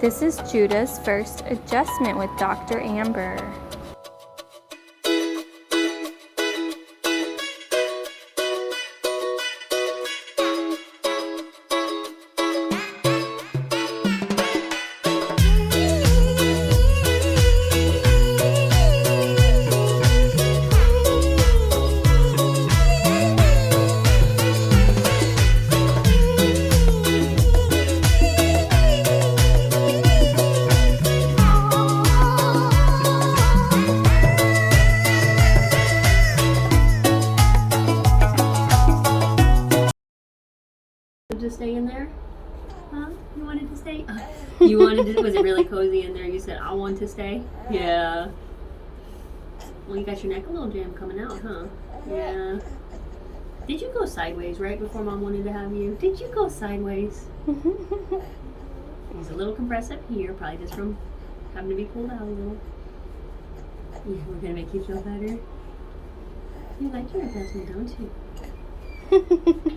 This is Judah's first adjustment with Dr. Amber. To stay in there? Huh? You wanted to stay? You wanted to, was it really cozy in there? You said, I want to stay? Yeah. Well, you got your neck a little jam coming out, huh? Yeah. Did you go sideways right before Mom wanted to have you? Did you go sideways? He's a little compressed up here, probably just from having to be pulled out a little. Yeah, we're gonna make you feel better. You like your adjustment, don't you?